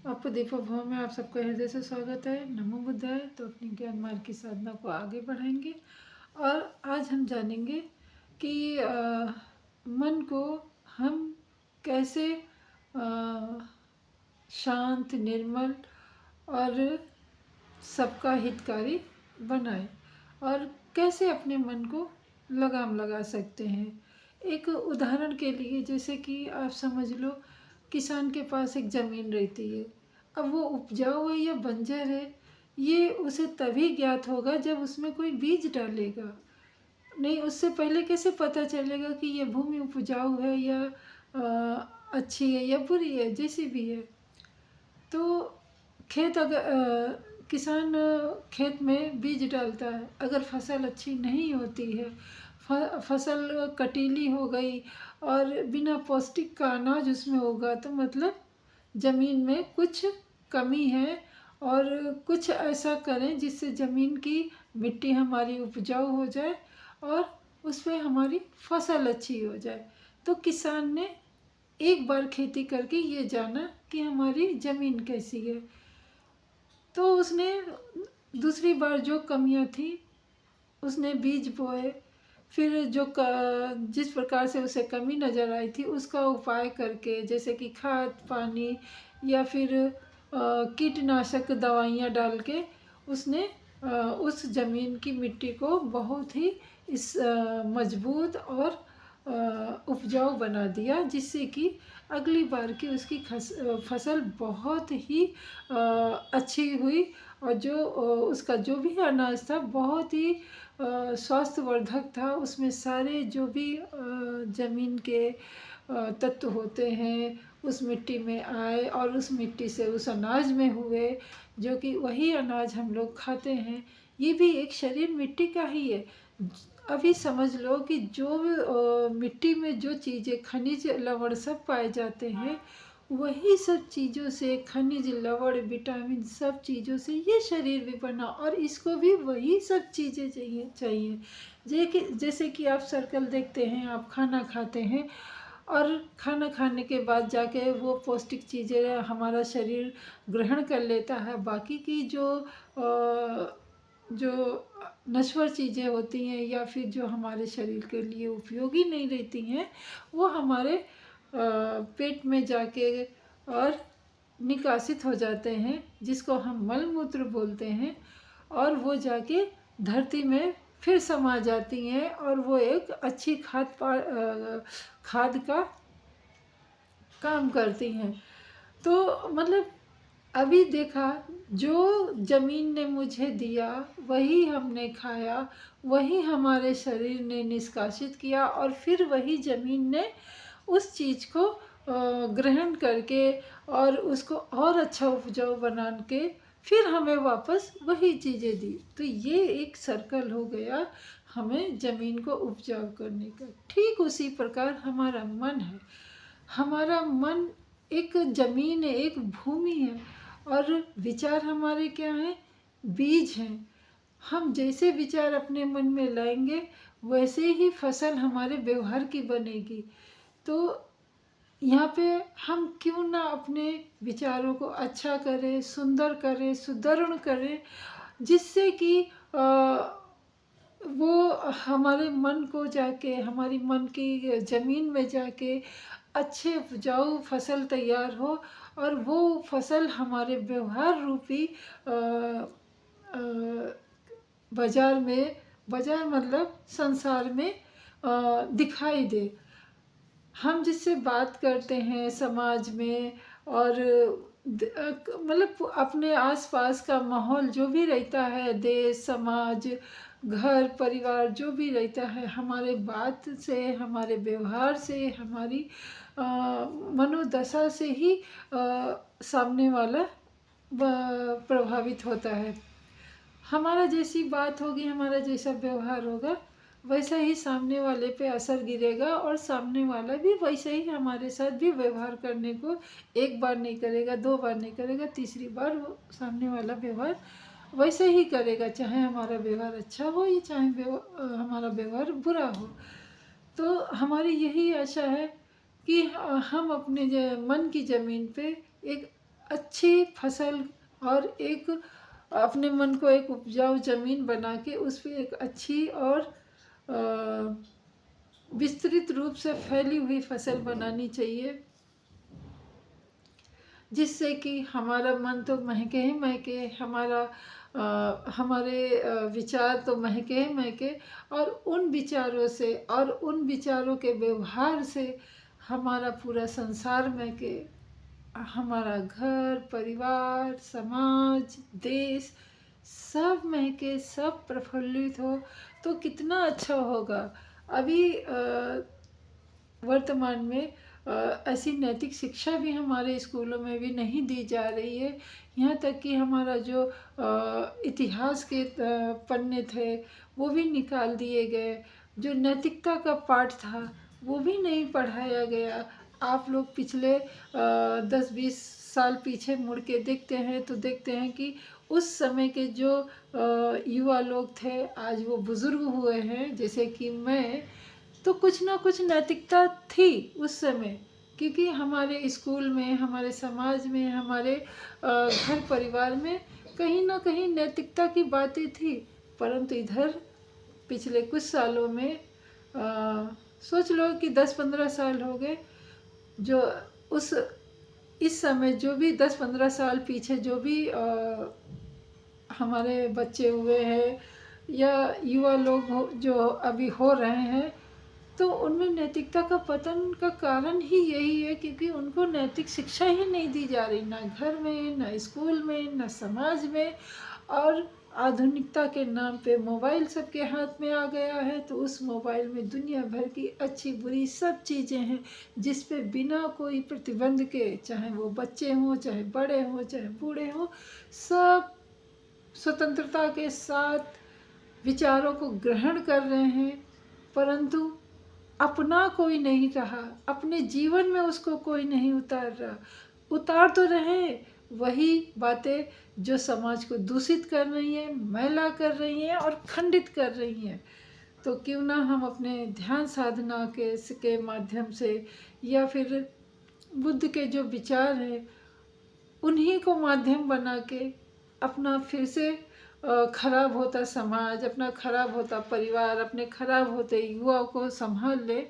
आपको दीपक भवन में आप सबका हृदय से स्वागत है। नमो बुद्धाय। तो अपनी ज्ञान मार्ग की साधना को आगे बढ़ाएंगे और आज हम जानेंगे कि मन को हम कैसे शांत, निर्मल और सबका हितकारी बनाएं और कैसे अपने मन को लगाम लगा सकते हैं। एक उदाहरण के लिए, जैसे कि आप समझ लो, किसान के पास एक ज़मीन रहती है। अब वो उपजाऊ है या बंजर है, ये उसे तभी ज्ञात होगा जब उसमें कोई बीज डालेगा। नहीं, उससे पहले कैसे पता चलेगा कि ये भूमि उपजाऊ है या अच्छी है या बुरी है, जैसी भी है। तो खेत किसान खेत में बीज डालता है। अगर फसल अच्छी नहीं होती है, फसल कटीली हो गई और बिना पौष्टिक का अनाज उसमें होगा, तो मतलब ज़मीन में कुछ कमी है। और कुछ ऐसा करें जिससे ज़मीन की मिट्टी हमारी उपजाऊ हो जाए और उस पर हमारी फसल अच्छी हो जाए। तो किसान ने एक बार खेती करके ये जाना कि हमारी ज़मीन कैसी है। तो उसने दूसरी बार जो कमियां थी, उसने बीज बोए। फिर जिस प्रकार से उसे कमी नज़र आई थी, उसका उपाय करके, जैसे कि खाद पानी या फिर कीटनाशक दवाइयाँ डाल के, उसने उस ज़मीन की मिट्टी को बहुत ही मजबूत और उपजाऊ बना दिया, जिससे कि अगली बार की उसकी फसल बहुत ही अच्छी हुई। और उसका जो भी अनाज था बहुत ही स्वास्थ्यवर्धक था। उसमें सारे जो भी ज़मीन के तत्व होते हैं उस मिट्टी में आए और उस मिट्टी से उस अनाज में हुए, जो कि वही अनाज हम लोग खाते हैं। ये भी एक शरीर मिट्टी का ही है। अभी समझ लो कि जो मिट्टी में जो चीज़ें, खनिज लवण सब पाए जाते हैं, वही सब चीज़ों से, खनिज लवण विटामिन सब चीज़ों से ये शरीर भी बना, और इसको भी वही सब चीज़ें चाहिए। जैसे कि आप सर्कल देखते हैं, आप खाना खाते हैं और खाना खाने के बाद जाके वो पौष्टिक चीज़ें हमारा शरीर ग्रहण कर लेता है। बाकी की जो नश्वर चीज़ें होती हैं या फिर जो हमारे शरीर के लिए उपयोगी नहीं रहती हैं, वो हमारे पेट में जाके और निकासित हो जाते हैं, जिसको हम मल मूत्र बोलते हैं। और वो जाके धरती में फिर समा जाती हैं और वो एक अच्छी खाद का काम करती हैं। तो मतलब अभी देखा, जो ज़मीन ने मुझे दिया वही हमने खाया, वही हमारे शरीर ने निष्कासित किया, और फिर वही ज़मीन ने उस चीज़ को ग्रहण करके और उसको और अच्छा उपजाऊ बना के फिर हमें वापस वही चीज़ें दी। तो ये एक सर्कल हो गया हमें ज़मीन को उपजाऊ करने का। ठीक उसी प्रकार हमारा मन है। हमारा मन एक ज़मीन है, एक भूमि है, और विचार हमारे क्या हैं? बीज हैं। हम जैसे विचार अपने मन में लाएंगे, वैसे ही फसल हमारे व्यवहार की बनेगी। तो यहाँ पे हम क्यों ना अपने विचारों को अच्छा करें, सुंदर करें, सुदृढ़ करें, जिससे कि वो हमारे मन को जाके, हमारी मन की ज़मीन में जाके अच्छे उपजाऊ फसल तैयार हो, और वो फसल हमारे व्यवहार रूपी बाजार मतलब संसार में दिखाई दे। हम जिससे बात करते हैं समाज में, और मतलब अपने आसपास का माहौल जो भी रहता है, देश समाज घर परिवार जो भी रहता है, हमारे बात से, हमारे व्यवहार से, हमारी मनोदशा से ही सामने वाला प्रभावित होता है। हमारा जैसी बात होगी, हमारा जैसा व्यवहार होगा, वैसा ही सामने वाले पे असर गिरेगा, और सामने वाला भी वैसे ही हमारे साथ भी व्यवहार करने को एक बार नहीं करेगा, दो बार नहीं करेगा, तीसरी बार वो सामने वाला व्यवहार वैसे ही करेगा, चाहे हमारा व्यवहार अच्छा हो या चाहे हमारा व्यवहार बुरा हो। तो हमारी यही आशा है कि हम अपने मन की ज़मीन पे एक अच्छी फसल और एक अपने मन को एक उपजाऊ ज़मीन बना के उस पे एक अच्छी और विस्तृत रूप से फैली हुई फसल बनानी चाहिए, जिससे कि हमारा मन तो महके ही महके, हमारे विचार तो महके ही महके, और उन विचारों से और उन विचारों के व्यवहार से हमारा पूरा संसार महके, हमारा घर परिवार समाज देश सब महके, सब प्रफुल्लित हो तो कितना अच्छा होगा। अभी वर्तमान में ऐसी नैतिक शिक्षा भी हमारे स्कूलों में भी नहीं दी जा रही है। यहाँ तक कि हमारा जो इतिहास के पन्ने थे वो भी निकाल दिए गए, जो नैतिकता का पाठ था वो भी नहीं पढ़ाया गया। आप लोग पिछले 10-20 साल पीछे मुड़ के देखते हैं तो देखते हैं कि उस समय के जो युवा लोग थे आज वो बुज़ुर्ग हुए हैं, जैसे कि मैं, तो कुछ ना कुछ नैतिकता थी उस समय, क्योंकि हमारे स्कूल में, हमारे समाज में, हमारे घर परिवार में कहीं ना कहीं नैतिकता की बातें थी। परंतु इधर पिछले कुछ सालों में सोच लो कि 10-15 साल हो गए, जो उस इस समय जो भी 10-15 साल पीछे जो भी हमारे बच्चे हुए हैं या युवा लोग जो अभी हो रहे हैं, तो उनमें नैतिकता का पतन का कारण ही यही है, क्योंकि उनको नैतिक शिक्षा ही नहीं दी जा रही, ना घर में, ना स्कूल में, ना समाज में। और आधुनिकता के नाम पे मोबाइल सबके हाथ में आ गया है, तो उस मोबाइल में दुनिया भर की अच्छी बुरी सब चीज़ें हैं, जिस पे बिना कोई प्रतिबंध के, चाहे वो बच्चे हों, चाहे बड़े हों, चाहे बूढ़े हों, सब स्वतंत्रता के साथ विचारों को ग्रहण कर रहे हैं। परंतु अपना कोई नहीं रहा, अपने जीवन में उसको कोई नहीं उतार रहा। उतार तो रहे वही बातें जो समाज को दूषित कर रही हैं, मैला कर रही हैं और खंडित कर रही हैं। तो क्यों ना हम अपने ध्यान साधना के माध्यम से, या फिर बुद्ध के जो विचार हैं उन्हीं को माध्यम बना के अपना फिर से खराब होता समाज, अपना खराब होता परिवार, अपने खराब होते युवा को संभाल ले।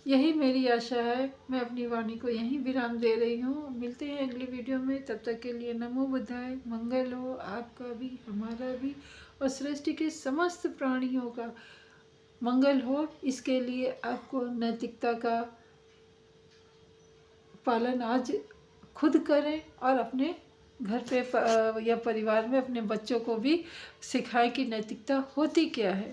यही मेरी आशा है। मैं अपनी वाणी को यहीं विराम दे रही हूँ। मिलते हैं अगली वीडियो में, तब तक के लिए नमो बुद्धाय। मंगल हो आपका भी, हमारा भी, और सृष्टि के समस्त प्राणियों का मंगल हो। इसके लिए आपको नैतिकता का पालन आज खुद करें और अपने घर पे या परिवार में अपने बच्चों को भी सिखाएं कि नैतिकता होती क्या है।